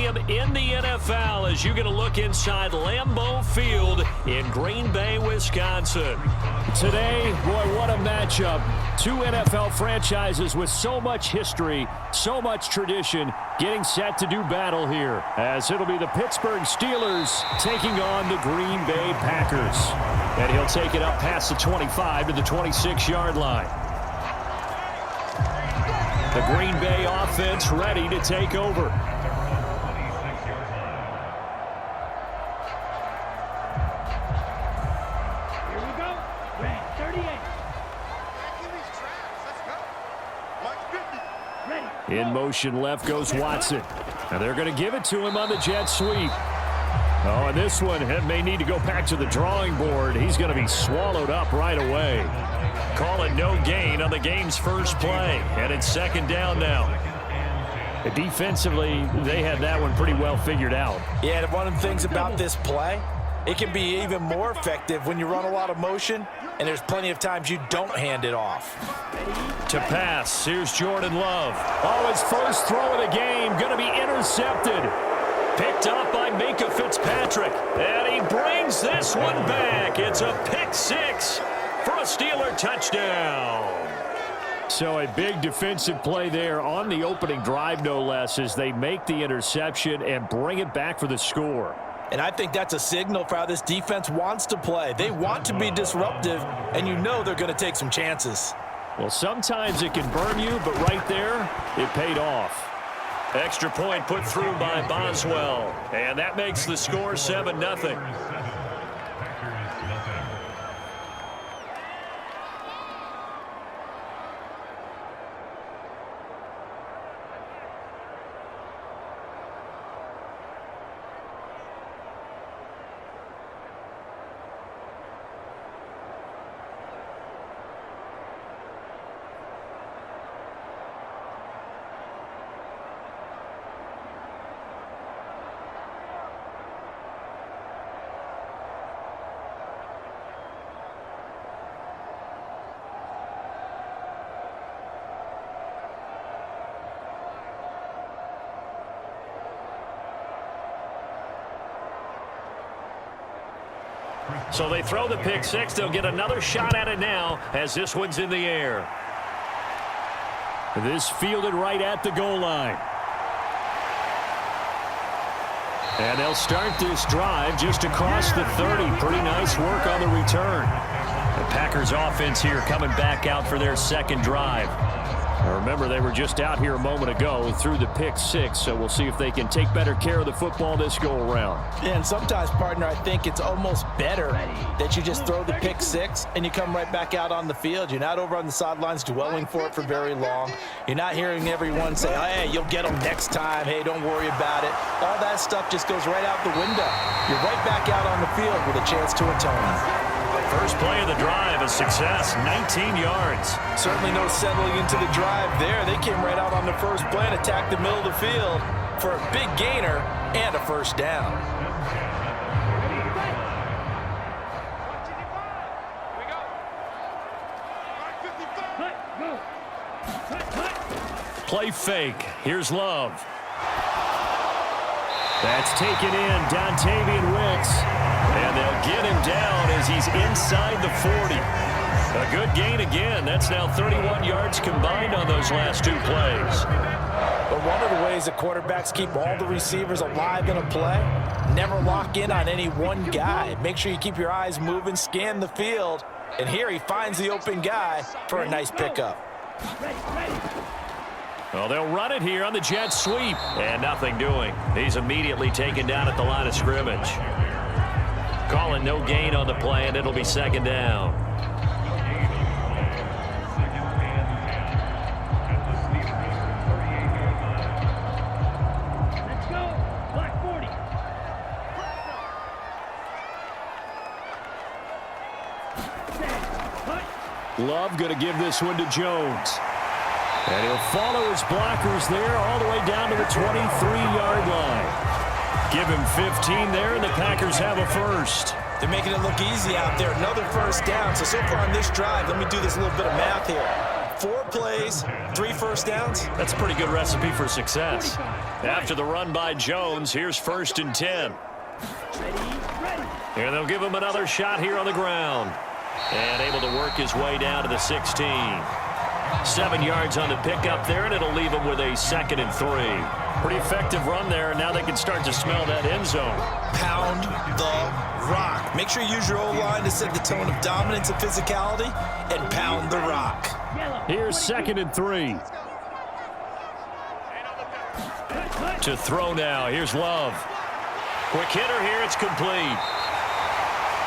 stadium in the NFL as you get a look inside Lambeau Field in Green Bay, Wisconsin. Today, boy, what a matchup. Two NFL franchises with so much history, so much tradition, getting set to do battle here, as it'll be the Pittsburgh Steelers taking on the Green Bay Packers. And he'll take it up past the 25 to the 26-yard line. The Green Bay offense ready to take over. Here we go. Red 38. Ready. In motion left goes Watson. Now they're going to give it to him on the jet sweep. Oh, and this one may need to go back to the drawing board. He's going to be swallowed up right away. Call it no gain on the game's first play. And it's second down now. Defensively, they had that one pretty well figured out. Yeah, and one of the things about this play, it can be even more effective when you run a lot of motion, and there's plenty of times you don't hand it off. To pass, here's Jordan Love. Oh, his first throw of the game, going to be intercepted. Picked up by Minka Fitzpatrick. And he brings this one back. It's a pick six for a Steeler touchdown. So a big defensive play there on the opening drive, no less, as they make the interception and bring it back for the score. And I think that's a signal for how this defense wants to play. They want to be disruptive, and you know they're going to take some chances. Well, sometimes it can burn you, but right there, it paid off. Extra point put through by Boswell. And that makes the score 7-0. So they throw the pick six. They'll get another shot at it now as this one's in the air. This fielded right at the goal line. And they'll start this drive just across the 30. Pretty nice work on the return. The Packers offense here coming back out for their second drive. Now remember, they were just out here a moment ago through the pick six, so we'll see if they can take better care of the football this go-around. Yeah, and sometimes, partner, I think it's almost better that you just throw the pick six and you come right back out on the field. You're not over on the sidelines dwelling for it for very long. You're not hearing everyone say, hey, you'll get them next time. Hey, don't worry about it. All that stuff just goes right out the window. You're right back out on the field with a chance to atone. First play of the drive, a success, 19 yards. Certainly no settling into the drive there. They came right out on the first play and attacked the middle of the field for a big gainer and a first down. Play fake. Here's Love. That's taken in, Dontavian Wicks. And they'll get him down as he's inside the 40. A good gain again. That's now 31 yards combined on those last two plays. But one of the ways that quarterbacks keep all the receivers alive in a play, never lock in on any one guy. Make sure you keep your eyes moving, scan the field. And here he finds the open guy for a nice pickup. Well, they'll run it here on the jet sweep. And nothing doing. He's immediately taken down at the line of scrimmage. Calling no gain on the play, and it'll be second down. Let's go. Black 40. Love going to give this one to Jones. And he'll follow his blockers there all the way down to the 23-yard line. Give him 15 there, and the Packers have a first. They're making it look easy out there. Another first down. So far on this drive, let me do this little bit of math here. 4 plays, 3 first downs. That's a pretty good recipe for success. After the run by Jones, here's 1st and 10. And they'll give him another shot here on the ground. And able to work his way down to the 16. 7 yards on the pickup there, and it'll leave him with a 2nd and 3. Pretty effective run there, and now they can start to smell that end zone. Pound the rock. Make sure you use your O-line to set the tone of dominance and physicality, and pound the rock. Here's 2nd and 3. To throw now. Here's Love. Quick hitter here. It's complete.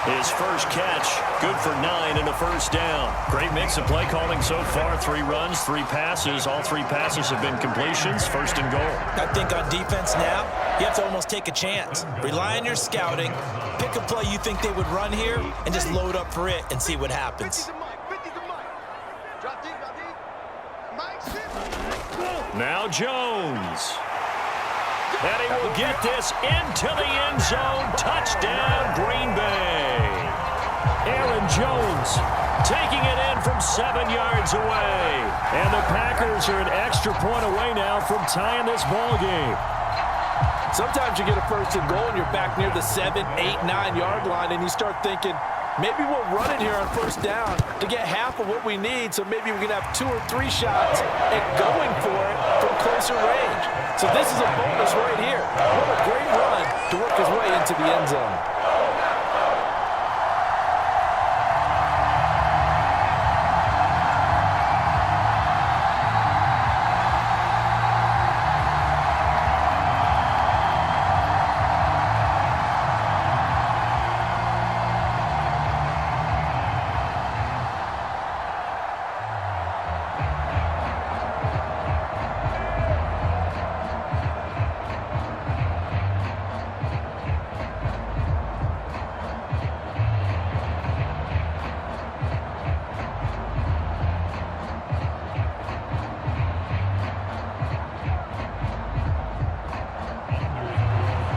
His first catch, good for 9 and a first down. Great mix of play calling so far. 3 runs, 3 passes. All 3 passes have been completions. 1st and goal. I think on defense now, you have to almost take a chance. Rely on your scouting. Pick a play you think they would run here, and just load up for it and see what happens. Now Jones. And he will get this into the end zone. Touchdown, Green Bay. Aaron Jones taking it in from 7 yards away. And the Packers are an extra point away now from tying this ball game. Sometimes you get a 1st and goal and you're back near the 7, 8, 9 yard line, and you start thinking, maybe we'll run it here on 1st down to get half of what we need, so maybe we can have 2 or 3 shots at going for it from closer range. So this is a bonus right here. What a great run to work his way into the end zone.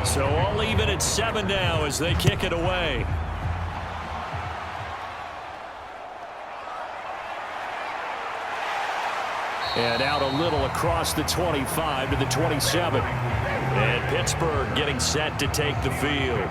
So all even at 7 now as they kick it away. And out a little across the 25 to the 27. And Pittsburgh getting set to take the field.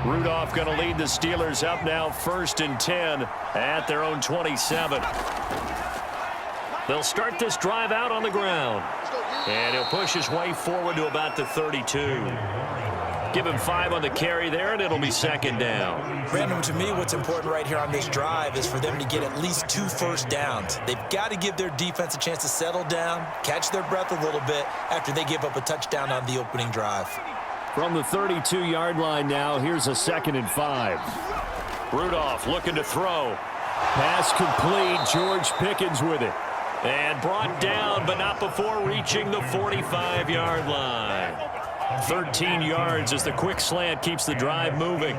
Rudolph going to lead the Steelers up now 1st and 10 at their own 27. They'll start this drive out on the ground. And he'll push his way forward to about the 32. Give him 5 on the carry there, and it'll be 2nd down. Brandon, to me, what's important right here on this drive is for them to get at least 2 first downs. They've got to give their defense a chance to settle down, catch their breath a little bit after they give up a touchdown on the opening drive. From the 32-yard line now, here's a 2nd and 5. Rudolph looking to throw. Pass complete. George Pickens with it. And brought down, but not before reaching the 45-yard line. 13 yards as the quick slant keeps the drive moving.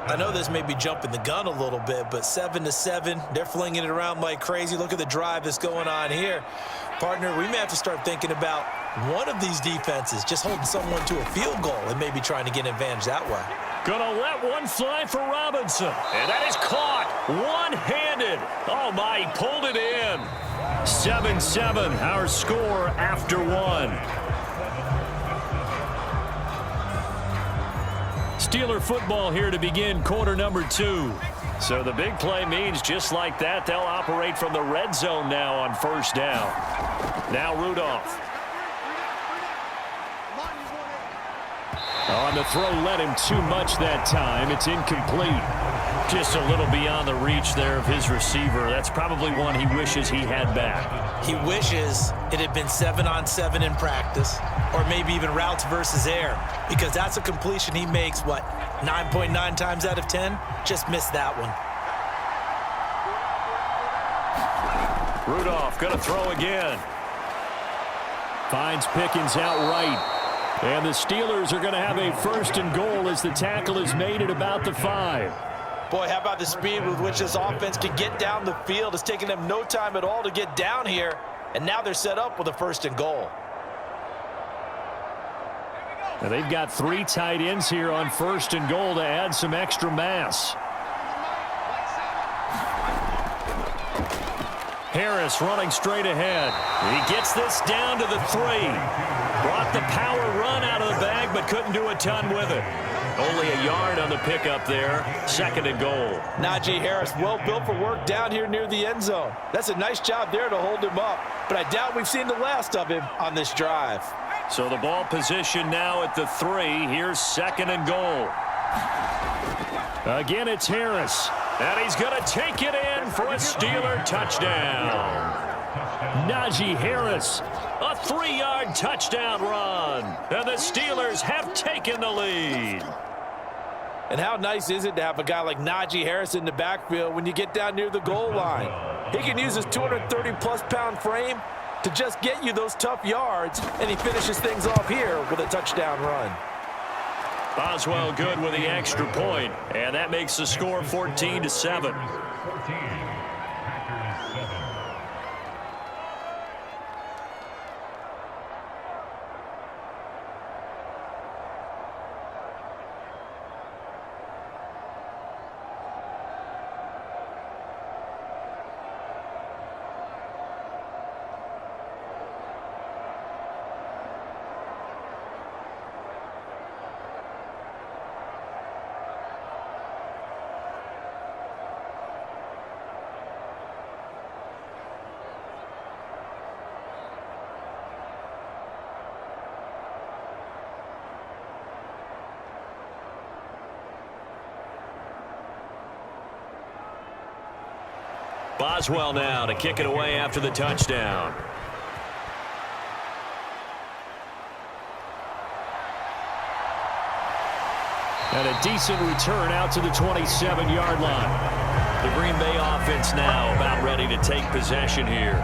I know this may be jumping the gun a little bit, but 7-7, they're flinging it around like crazy. Look at the drive that's going on here. Partner, we may have to start thinking about one of these defenses just holding someone to a field goal and maybe trying to get an advantage that way. Gonna let one fly for Robinson. And that is caught one-handed. Oh, my, he pulled it in. 7-7, our score after 1. Steeler football here to begin quarter number 2. So the big play means just like that, they'll operate from the red zone now on 1st down. Now Rudolph. On the throw, let him too much that time. It's incomplete. Just a little beyond the reach there of his receiver. That's probably one he wishes he had back. He wishes it had been 7-on-7 in practice, or maybe even routes versus air, because that's a completion he makes, 9.9 times out of 10? Just missed that one. Rudolph going to throw again. Finds Pickens outright. And the Steelers are going to have a 1st and goal as the tackle is made at about the 5. Boy, how about the speed with which this offense can get down the field? It's taken them no time at all to get down here, and now they're set up with a 1st and goal. And they've got 3 tight ends here on 1st and goal to add some extra mass. Harris running straight ahead. He gets this down to the 3. Brought the power run out of the bag, but couldn't do a ton with it. Only a yard on the pickup there. 2nd and goal. Najee Harris, well built for work down here near the end zone. That's a nice job there to hold him up. But I doubt we've seen the last of him on this drive. So the ball position now at the 3. Here's 2nd and goal. Again, it's Harris. And he's going to take it in for a Steeler touchdown. Najee Harris, a 3-yard touchdown run. And the Steelers have taken the lead. And how nice is it to have a guy like Najee Harris in the backfield when you get down near the goal line? He can use his 230-plus pound frame to just get you those tough yards, and he finishes things off here with a touchdown run. Boswell good with the extra point, and that makes the score 14-7. Boswell now to kick it away after the touchdown. And a decent return out to the 27-yard line. The Green Bay offense now about ready to take possession here.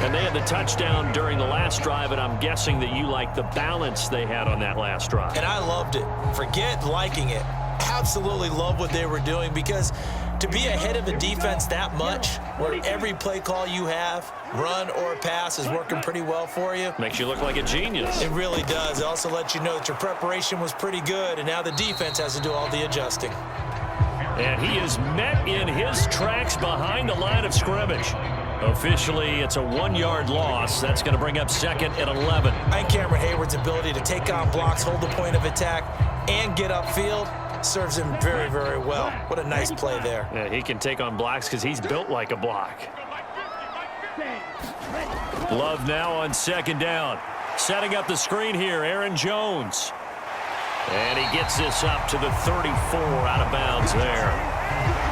And they had the touchdown during the last drive, and I'm guessing that you like the balance they had on that last drive. And I loved it. Forget liking it. Absolutely love what they were doing, because to be ahead of a defense that much, where every play call you have, run or pass, is working pretty well for you. Makes you look like a genius. It really does. It also lets you know that your preparation was pretty good, and now the defense has to do all the adjusting. And he is met in his tracks behind the line of scrimmage. Officially, it's a 1-yard loss. That's going to bring up 2nd and 11. And Cameron Hayward's ability to take on blocks, hold the point of attack, and get upfield serves him very, very well. What a nice play there. Yeah, he can take on blocks because he's built like a block. Love now on 2nd down. Setting up the screen here, Aaron Jones. And he gets this up to the 34 out of bounds there.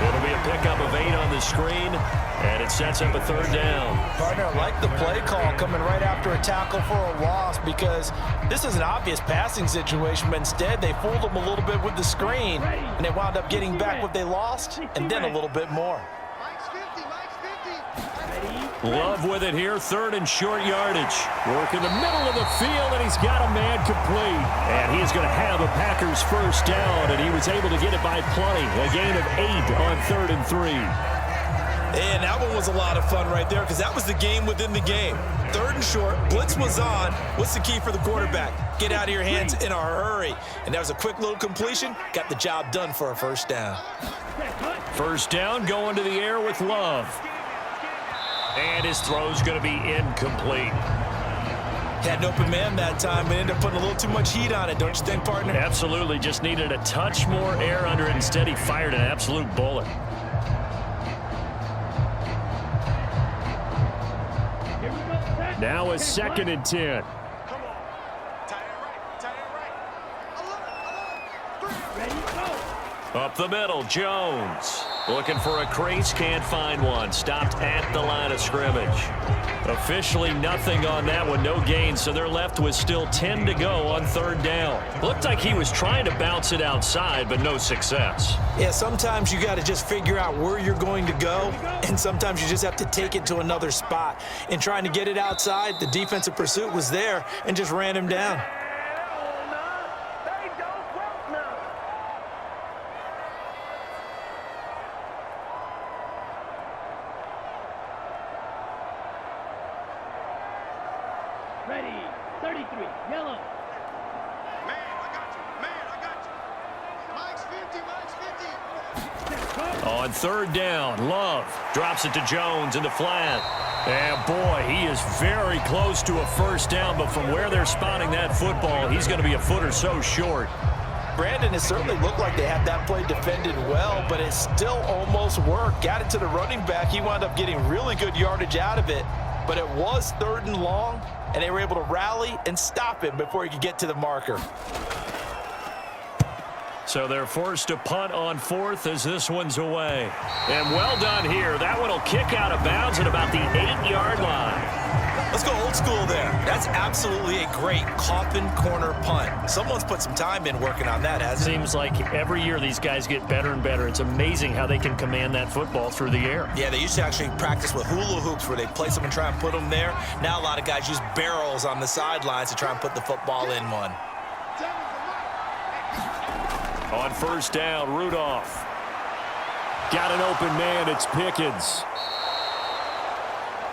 It'll be a pickup of 8 on the screen, and it sets up a 3rd down. Partner, I like the play call coming right after a tackle for a loss, because this is an obvious passing situation, but instead they fooled them a little bit with the screen, and they wound up getting back what they lost, and then a little bit more. Love with it here, 3rd and short yardage. Work in the middle of the field, and he's got a man complete. And he's going to have a Packers 1st down, and he was able to get it by plenty. A gain of 8 on 3rd and 3. And that one was a lot of fun right there, because that was the game within the game. 3rd and short, blitz was on. What's the key for the quarterback? Get out of your hands in a hurry. And that was a quick little completion. Got the job done for a 1st down. 1st down, going to the air with Love. And his throw's going to be incomplete. Had an open man that time, but ended up putting a little too much heat on it, don't you think, partner? Absolutely. Just needed a touch more air under it. Instead, he fired an absolute bullet. Now a 2nd and 10. Up the middle, Jones. Looking for a crease, can't find one. Stopped at the line of scrimmage. Officially nothing on that one, no gain, so they're left with still 10 to go on 3rd down. Looked like he was trying to bounce it outside, but no success. Yeah, sometimes you got to just figure out where you're going to go, and sometimes you just have to take it to another spot. In trying to get it outside, the defensive pursuit was there and just ran him down. Ready, 33, yellow. On third down, Love drops it to Jones in the flat. And, boy, he is very close to a first down, but from where they're spotting that football, he's going to be a foot or so short. Brandon, it certainly looked like they had that play defended well, but it still almost worked. Got it to the running back. He wound up getting really good yardage out of it, but it was 3rd and long, and they were able to rally and stop him before he could get to the marker. So they're forced to punt on 4th as this one's away. And well done here. That one will kick out of bounds at about the 8-yard line. Let's go old school there. That's absolutely a great coffin corner punt. Someone's put some time in working on that, hasn't it? Seems like every year these guys get better and better. It's amazing how they can command that football through the air. Yeah, they used to actually practice with hula hoops where they place them and try and put them there. Now a lot of guys use barrels on the sidelines to try and put the football in one. On first down, Rudolph. Got an open man. It's Pickens.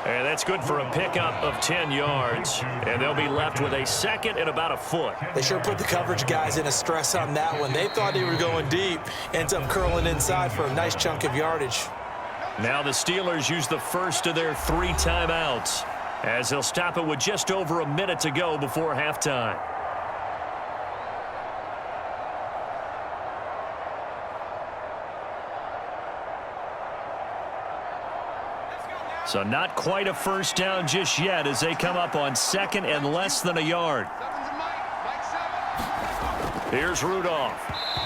And that's good for a pickup of 10 yards. And they'll be left with a 2nd and about a foot. They sure put the coverage guys in a stress on that one. They thought they were going deep. Ends up curling inside for a nice chunk of yardage. Now the Steelers use the first of their 3 timeouts, as they'll stop it with just over a minute to go before halftime. So not quite a first down just yet as they come up on 2nd and less than a yard. Here's Rudolph.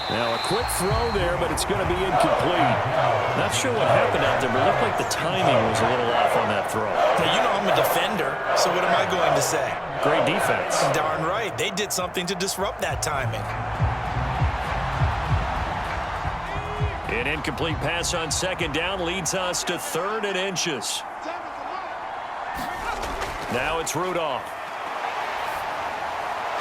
Now a quick throw there, but it's going to be incomplete. Not sure what happened out there, but it looked like the timing was a little off on that throw. Now, you know I'm a defender, so what am I going to say? Great defense. Darn right. They did something to disrupt that timing. An incomplete pass on 2nd down leads us to 3rd and inches. Now it's Rudolph.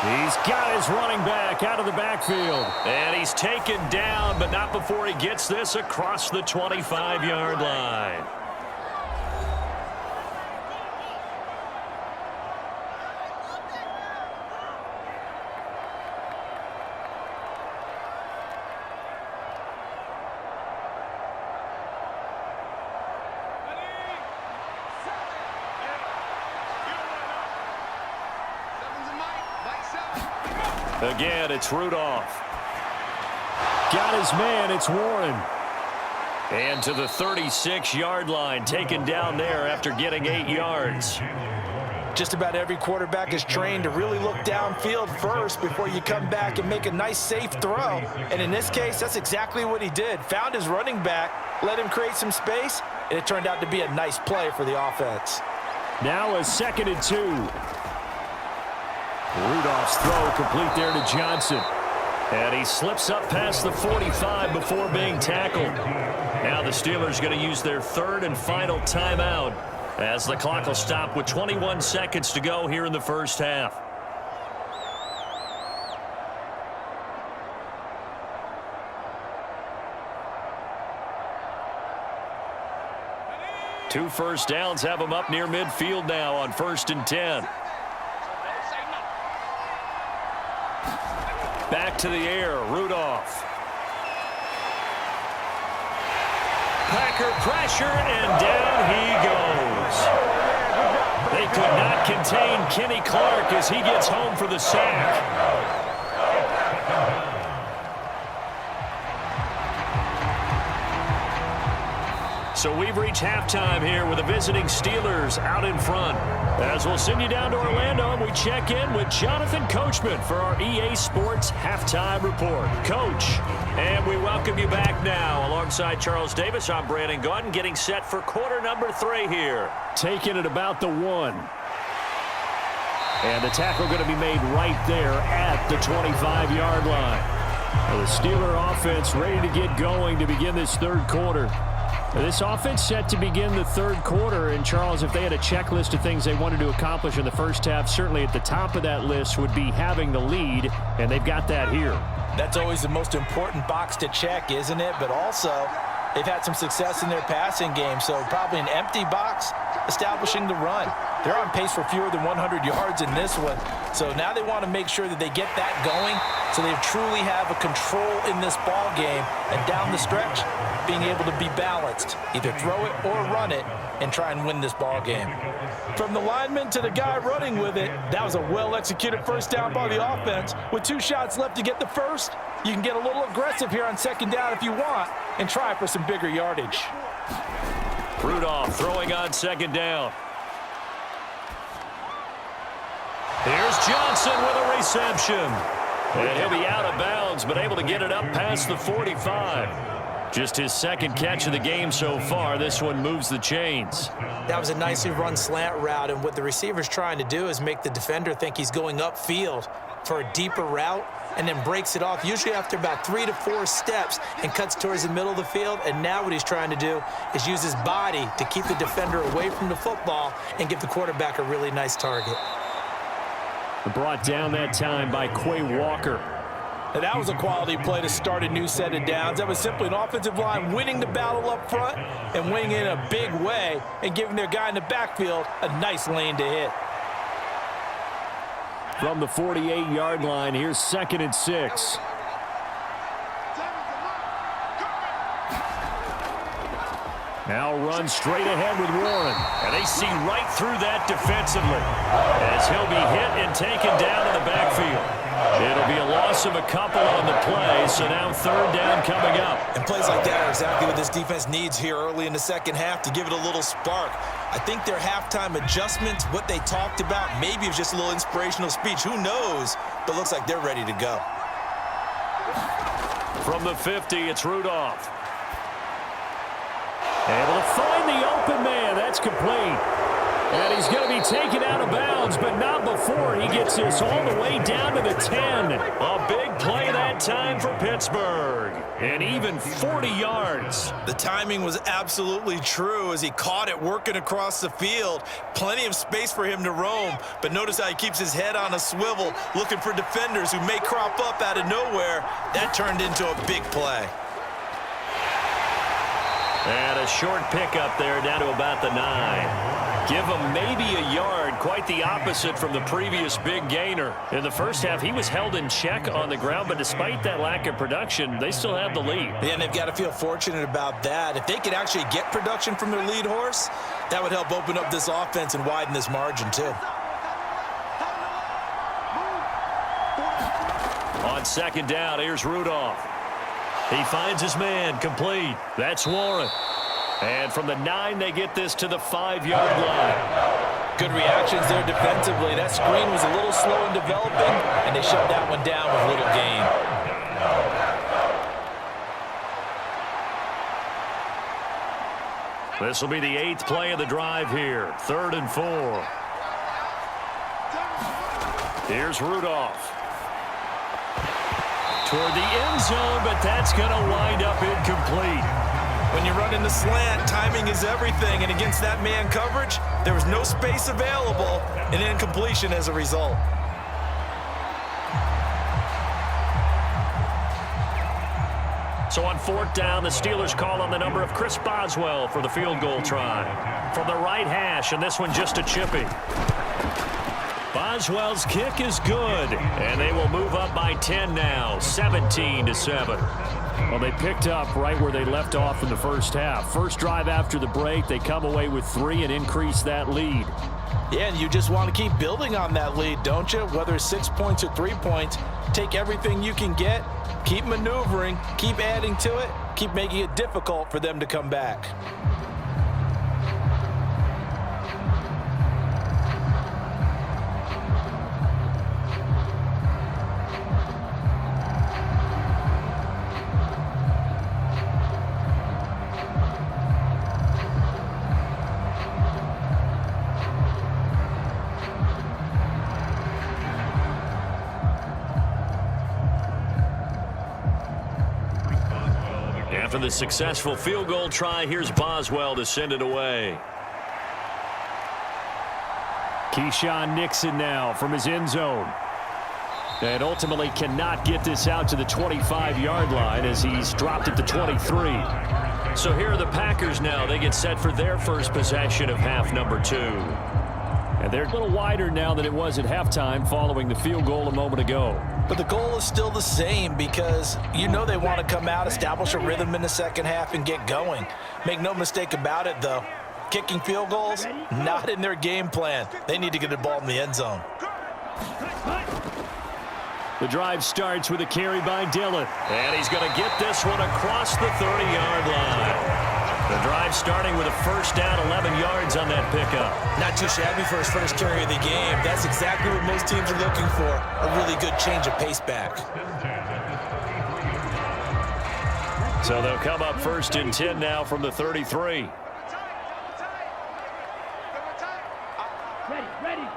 He's got his running back out of the backfield. And he's taken down, but not before he gets this across the 25-yard line. Again, it's Rudolph. Got his man, it's Warren. And to the 36-yard line, taken down there after getting 8 yards. Just about every quarterback is trained to really look downfield first before you come back and make a nice, safe throw. And in this case, that's exactly what he did. Found his running back, let him create some space, and it turned out to be a nice play for the offense. Now a 2nd and 2. Rudolph's throw complete there to Johnson. And he slips up past the 45 before being tackled. Now the Steelers going to use their 3rd and final timeout as the clock will stop with 21 seconds to go here in the first half. Two first downs have them up near midfield now on 1st and 10. Back to the air, Rudolph. Packer pressure, and down he goes. They could not contain Kenny Clark as he gets home for the sack. So we've reached halftime here with the visiting Steelers out in front. As we'll send you down to Orlando, and we check in with Jonathan Coachman for our EA Sports Halftime Report. Coach, and we welcome you back now. Alongside Charles Davis, I'm Brandon Gordon, getting set for quarter number 3 here. Taking it about the 1. And the tackle going to be made right there at the 25-yard line. Well, the Steeler offense ready to get going to begin this 3rd quarter. This offense set to begin the 3rd quarter, and Charles, if they had a checklist of things they wanted to accomplish in the first half, certainly at the top of that list would be having the lead, and they've got that here. That's always the most important box to check, isn't it? But also, they've had some success in their passing game, so probably an empty box, establishing the run. They're on pace for fewer than 100 yards in this one. So now they want to make sure that they get that going so they truly have a control in this ball game. And down the stretch, being able to be balanced. Either throw it or run it and try and win this ball game. From the lineman to the guy running with it, that was a well-executed first down by the offense. With 2 shots left to get the first, you can get a little aggressive here on second down if you want and try for some bigger yardage. Rudolph throwing on second down. Here's Johnson with a reception. And he'll be out of bounds, but able to get it up past the 45. Just his second catch of the game so far. This one moves the chains. That was a nicely run slant route, and what the receiver's trying to do is make the defender think he's going upfield for a deeper route and then breaks it off, usually after about 3 to 4 steps, and cuts towards the middle of the field. And now what he's trying to do is use his body to keep the defender away from the football and give the quarterback a really nice target. Brought down that time by Quay Walker. And that was a quality play to start a new set of downs. That was simply an offensive line winning the battle up front and winning in a big way and giving their guy in the backfield a nice lane to hit. From the 48-yard line, here's 2nd and 6. Now run straight ahead with Warren. And they see right through that defensively as he'll be hit and taken down in the backfield. It'll be a loss of a couple on the play, so now 3rd down coming up. And plays like that are exactly what this defense needs here early in the second half to give it a little spark. I think their halftime adjustments, what they talked about, maybe it was just a little inspirational speech. Who knows? But looks like they're ready to go. From the 50, it's Rudolph. Able to find the open man. That's complete. And he's going to be taken out of bounds, but not before he gets this all the way down to the 10. A big play that time for Pittsburgh. And even 40 yards. The timing was absolutely true as he caught it working across the field. Plenty of space for him to roam, but notice how he keeps his head on a swivel, looking for defenders who may crop up out of nowhere. That turned into a big play. And a short pickup there down to about the 9. Give him maybe a yard, quite the opposite from the previous big gainer. In the first half, he was held in check on the ground, but despite that lack of production, they still have the lead. Yeah, and they've got to feel fortunate about that. If they could actually get production from their lead horse, that would help open up this offense and widen this margin too. On second down, here's Rudolph. He finds his man, complete. That's Warren. And from the 9, they get this to the 5-yard line. Good reactions there defensively. That screen was a little slow in developing, and they shut that one down with little gain. This will be the 8th play of the drive here. 3rd and 4. Here's Rudolph. Toward the end zone, but that's going to wind up incomplete. When you run in the slant, timing is everything, and against that man coverage, there was no space available, and incompletion as a result. So on 4th down, the Steelers call on the number of Chris Boswell for the field goal try. From the right hash, and this one just a chippy. Boswell's kick is good, and they will move up by 10 now, 17-7. Well, they picked up right where they left off in the first half. First drive after the break, they come away with 3 and increase that lead. Yeah, and you just want to keep building on that lead, don't you? Whether it's 6 points or 3 points, take everything you can get, keep maneuvering, keep adding to it, keep making it difficult for them to come back. After the successful field goal try, here's Boswell to send it away. Keyshawn Nixon now from his end zone. And ultimately cannot get this out to the 25-yard line as he's dropped at the 23. So here are the Packers now. They get set for their first possession of half number 2. And they're a little wider now than it was at halftime following the field goal a moment ago. But the goal is still the same because you know they want to come out, establish a rhythm in the second half, and get going. Make no mistake about it, though. Kicking field goals, not in their game plan. They need to get the ball in the end zone. The drive starts with a carry by Dillon. And he's going to get this one across the 30-yard line. The drive starting with a first down, 11 yards on that pickup. Not too shabby for his first carry of the game. That's exactly what most teams are looking for. A really good change of pace back. So they'll come up first and 10 now from the 33. Ready.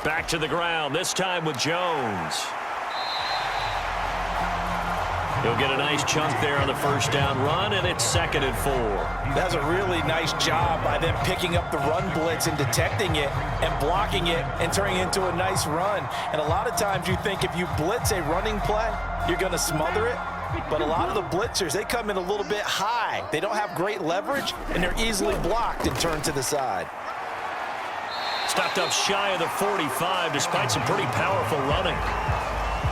Back to the ground, this time with Jones. He'll get a nice chunk there on the first down run, and it's 2nd and 4. That's a really nice job by them picking up the run blitz and detecting it and blocking it and turning it into a nice run. And a lot of times you think if you blitz a running play, you're going to smother it. But a lot of the blitzers, they come in a little bit high. They don't have great leverage, and they're easily blocked and turned to the side. Stopped up shy of the 45 despite some pretty powerful running.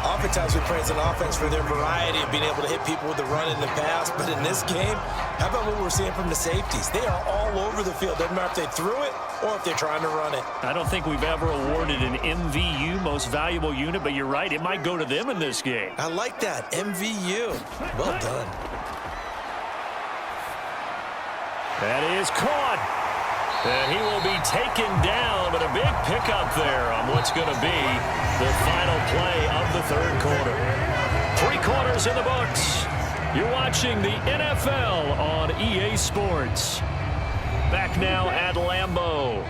Oftentimes we praise an offense for their variety of being able to hit people with the run in the past. But in this game, how about what we're seeing from the safeties? They are all over the field. Doesn't matter if they threw it or if they're trying to run it. I don't think we've ever awarded an MVU, most valuable unit, but you're right. It might go to them in this game. I like that. MVU. Well done. That is caught. And he will be taken down, but a big pickup there on what's going to be the final play of the third quarter. 3 quarters in the books. You're watching the NFL on EA Sports. Back now at Lambeau.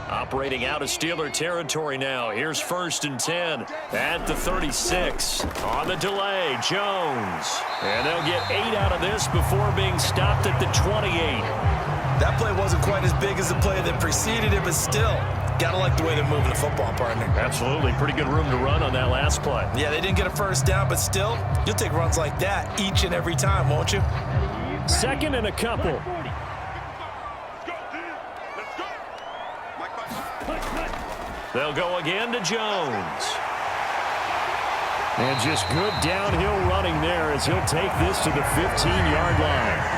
Operating out of Steeler territory now. Here's 1st and 10 at the 36. On the delay, Jones. And they'll get 8 out of this before being stopped at the 28. That play wasn't quite as big as the play that preceded it, but still, gotta like the way they're moving the football, partner. Absolutely. Pretty good room to run on that last play. Yeah, they didn't get a first down, but still, you'll take runs like that each and every time, won't you? 2nd and a couple. They'll go again to Jones. And just good downhill running there as he'll take this to the 15-yard line.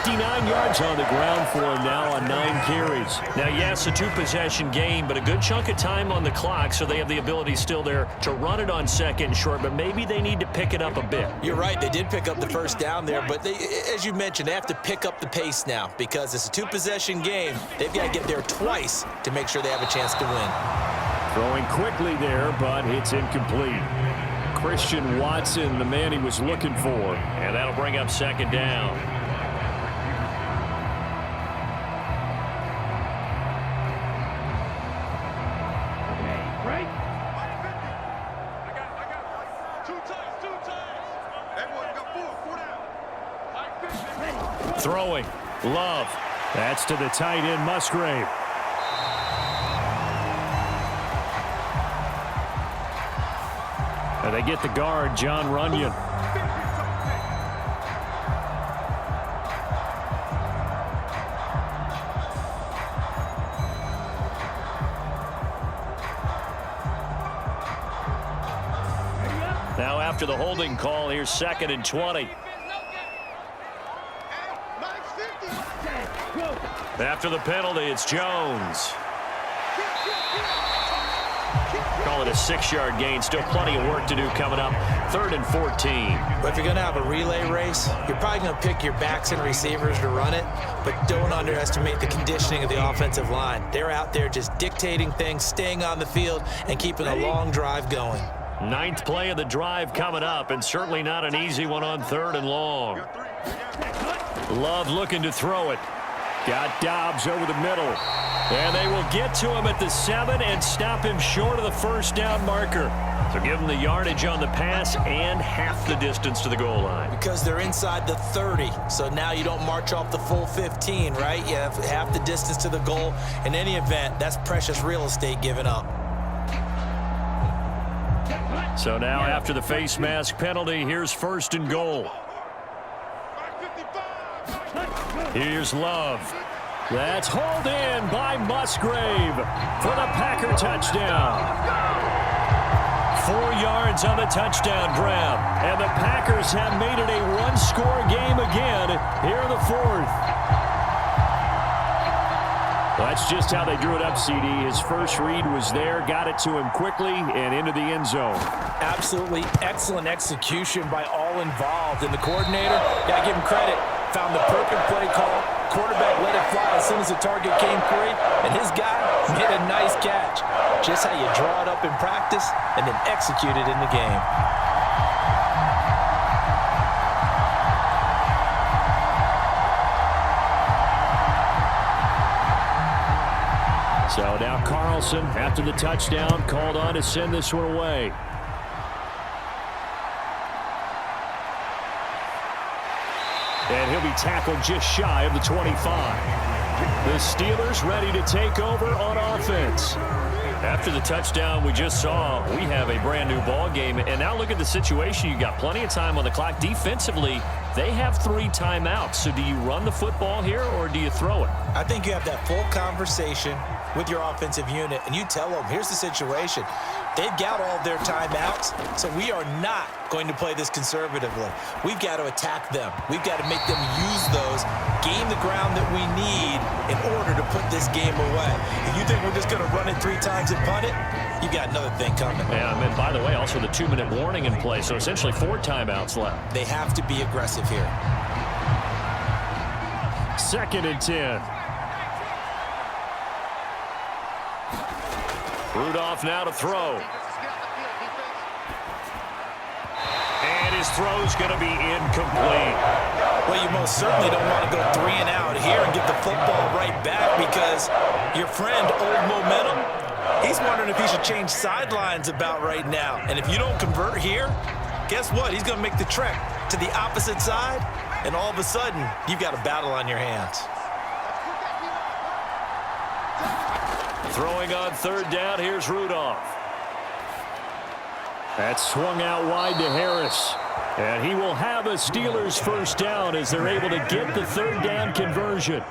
59 yards on the ground for him now on 9 carries. Now, yes, a 2-possession game, but a good chunk of time on the clock, so they have the ability still there to run it on 2nd and short, but maybe they need to pick it up a bit. You're right. They did pick up the first down there, but they, as you mentioned, they have to pick up the pace now because it's a 2-possession game. They've got to get there twice to make sure they have a chance to win. Throwing quickly there, but it's incomplete. Christian Watson, the man he was looking for, and that'll bring up 2nd down. Throwing. Love. That's to the tight end, Musgrave. And they get the guard, John Runyon. Now after the holding call, here's 2nd and 20. After the penalty, it's Jones. Call it a 6-yard gain. Still plenty of work to do coming up. 3rd and 14. But if you're going to have a relay race, you're probably going to pick your backs and receivers to run it, but don't underestimate the conditioning of the offensive line. They're out there just dictating things, staying on the field, and keeping a long drive going. 9th play of the drive coming up, and certainly not an easy one on 3rd and long. Love looking to throw it. Got Dobbs over the middle. And they will get to him at the 7 and stop him short of the first down marker. So give him the yardage on the pass and half the distance to the goal line. Because they're inside the 30, so now you don't march off the full 15, right? You have half the distance to the goal. In any event, that's precious real estate given up. So now after the face mask penalty, here's 1st and goal. Here's Love. That's hauled in by Musgrave for the Packer touchdown. 4 yards on the touchdown grab. And the Packers have made it a one-score game again here in the 4th. That's just how they drew it up, CD. His first read was there, got it to him quickly, and into the end zone. Absolutely excellent execution by all involved. And the coordinator, got to give him credit, found the perfect play call. Quarterback let it fly as soon as the target came free, and his guy made a nice catch. Just how you draw it up in practice and then execute it in the game. So now Carlson, after the touchdown, called on to send this one away. And he'll be tackled just shy of the 25. The Steelers ready to take over on offense. After the touchdown we just saw, we have a brand new ball game. And now look at the situation. You got plenty of time on the clock. Defensively, they have 3 timeouts. So do you run the football here or do you throw it? I think you have that full conversation with your offensive unit, and you tell them, here's the situation. They've got all their timeouts, so we are not going to play this conservatively. We've got to attack them. We've got to make them use those, gain the ground that we need in order to put this game away. If you think we're just going to run it 3 times and punt it, you got another thing coming. Yeah, and by the way, also the 2-minute warning in play, so essentially 4 timeouts left. They have to be aggressive here. 2nd and 10. Rudolph now to throw. And his throw's going to be incomplete. Well, you most certainly don't want to go 3 and out here and give the football right back because your friend, Old Momentum, he's wondering if he should change sidelines about right now. And if you don't convert here, guess what? He's going to make the trek to the opposite side, and all of a sudden, you've got a battle on your hands. Throwing on 3rd down, here's Rudolph. That's swung out wide to Harris. And he will have a Steelers 1st down as they're able to get the 3rd down conversion.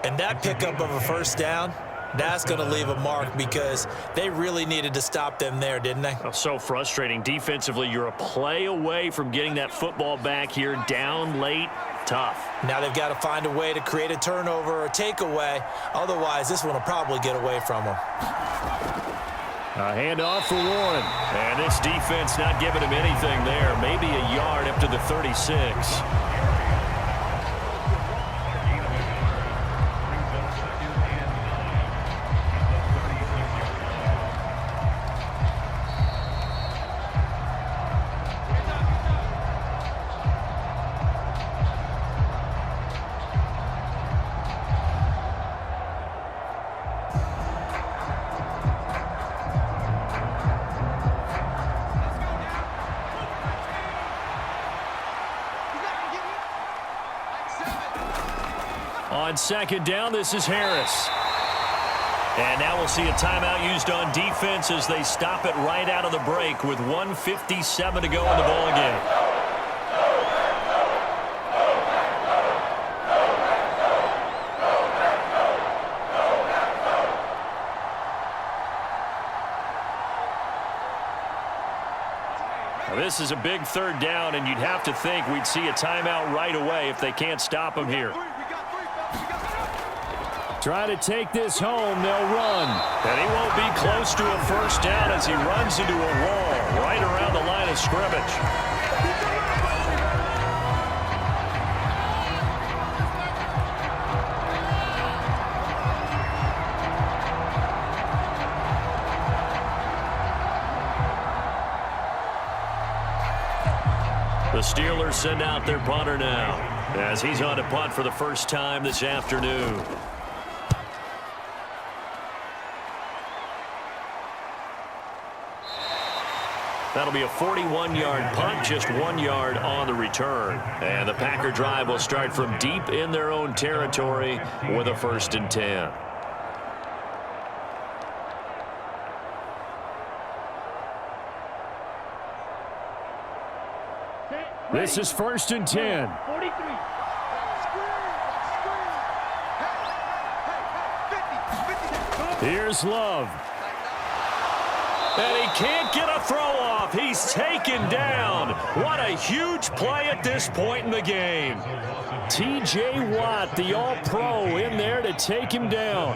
And that pickup of a 1st down, that's going to leave a mark because they really needed to stop them there, didn't they? Oh, so frustrating. Defensively, you're a play away from getting that football back here, down late. Tough. Now they've got to find a way to create a turnover or a takeaway. Otherwise, this one will probably get away from them. A handoff for Warren. And this defense not giving him anything there. Maybe a yard up to the 36. On 2nd down, this is Harris. And now we'll see a timeout used on defense as they stop it right out of the break with 1:57 to go in the ball game. Now this is a big 3rd down, and you'd have to think we'd see a timeout right away if they can't stop him here. Trying to take this home, they'll run. And he won't be close to a 1st down as he runs into a wall right around the line of scrimmage. The Steelers send out their punter now as he's on to punt for the first time this afternoon. That'll be a 41-yard punt, just 1 yard on the return. And the Packer drive will start from deep in their own territory with a 1st and 10. This is 1st and 10. 43. Here's Love. And he can't get a throw off. He's taken down. What a huge play at this point in the game. T.J. Watt, the All-Pro, in there to take him down.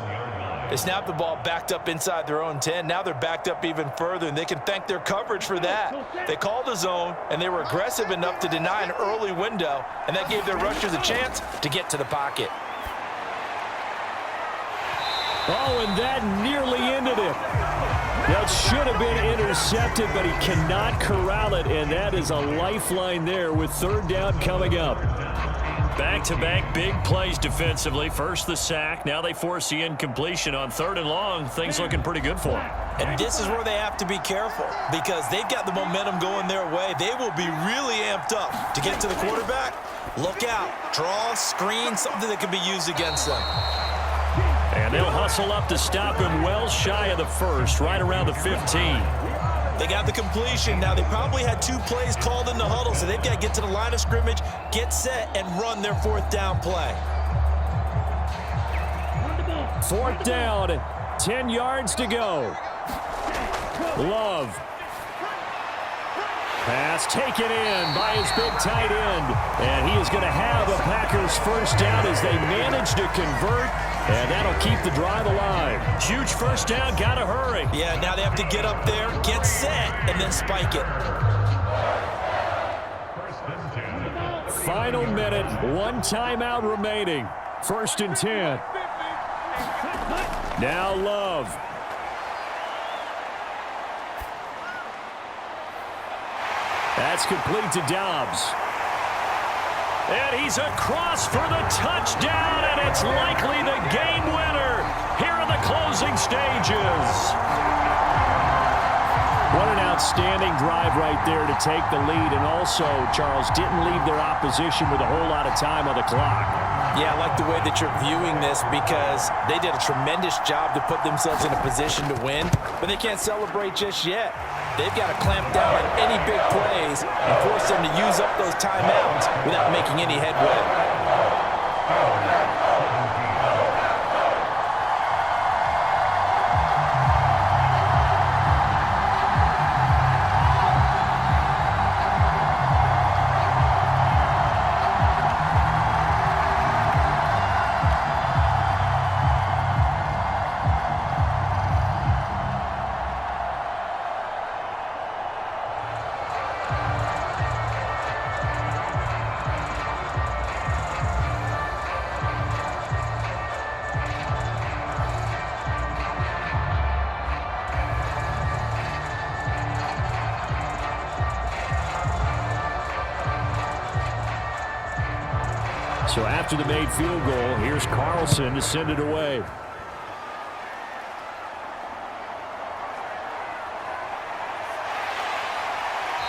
They snapped the ball backed up inside their own 10. Now they're backed up even further, and they can thank their coverage for that. They called a zone, and they were aggressive enough to deny an early window, and that gave their rushers a chance to get to the pocket. Oh, and that nearly ended it. That should have been intercepted, but he cannot corral it, and that is a lifeline there with 3rd down coming up. Back-to-back big plays defensively. First the sack. Now they force the incompletion on 3rd and long. Things looking pretty good for them. And this is where they have to be careful because they've got the momentum going their way. They will be really amped up to get to the quarterback. Look out. Draw, screen, something that can be used against them. And they'll hustle up to stop him well shy of the 1st, right around the 15. They got the completion. Now, they probably had 2 plays called in the huddle, so they've got to get to the line of scrimmage, get set, and run their 4th down play. 4th down, 10 yards to go. Love. Pass taken in by his big tight end. And he is going to have a Packers 1st down as they manage to convert. And that'll keep the drive alive. Huge 1st down, got to hurry. Yeah, now they have to get up there, get set, and then spike it. Final minute, 1 timeout remaining. 1st and 10. Now Love. That's complete to Dobbs. And he's across for the touchdown, and it's likely the game winner here in the closing stages. What an outstanding drive right there to take the lead, and also, Charles, didn't leave their opposition with a whole lot of time on the clock. Yeah, I like the way that you're viewing this because they did a tremendous job to put themselves in a position to win, but they can't celebrate just yet. They've got to clamp down on any big plays and force them to use up those timeouts without making any headway. So after the made field goal, here's Carlson to send it away.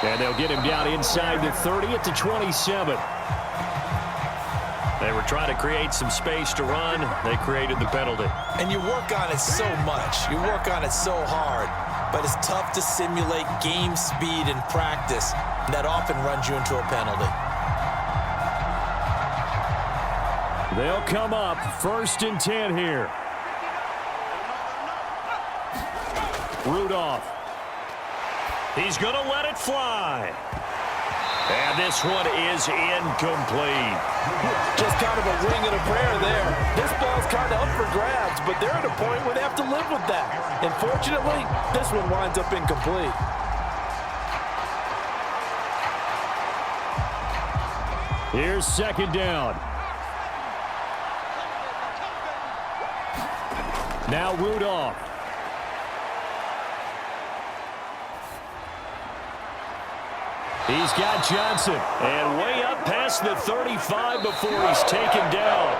And they'll get him down inside the 30 at the 27. They were trying to create some space to run. They created the penalty. And you work on it so much. You work on it so hard. But it's tough to simulate game speed in practice. That often runs you into a penalty. They'll come up 1st and 10 here. Rudolph. He's going to let it fly. And this one is incomplete. Just kind of a wing and a prayer there. This ball's kind of up for grabs, but they're at a point where they have to live with that. And fortunately, this one winds up incomplete. Here's 2nd down. Now Rudolph. He's got Johnson. And way up past the 35 before he's taken down.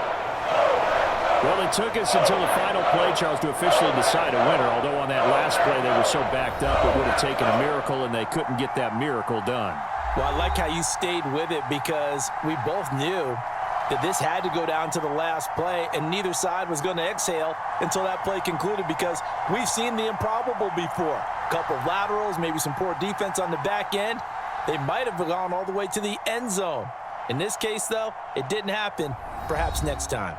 Well, it took us until the final play, Charles, to officially decide a winner, although on that last play they were so backed up it would have taken a miracle, and they couldn't get that miracle done. Well, I like how you stayed with it because we both knew that this had to go down to the last play, and neither side was going to exhale until that play concluded because we've seen the improbable before. A couple of laterals, maybe some poor defense on the back end. They might have gone all the way to the end zone. In this case, though, it didn't happen. Perhaps next time.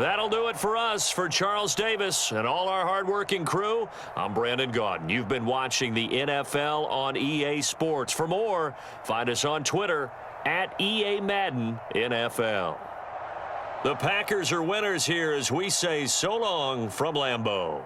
That'll do it for us. For Charles Davis and all our hardworking crew, I'm Brandon Gaudin. You've been watching the NFL on EA Sports. For more, find us on Twitter at EA Madden NFL. The Packers are winners here as we say so long from Lambeau.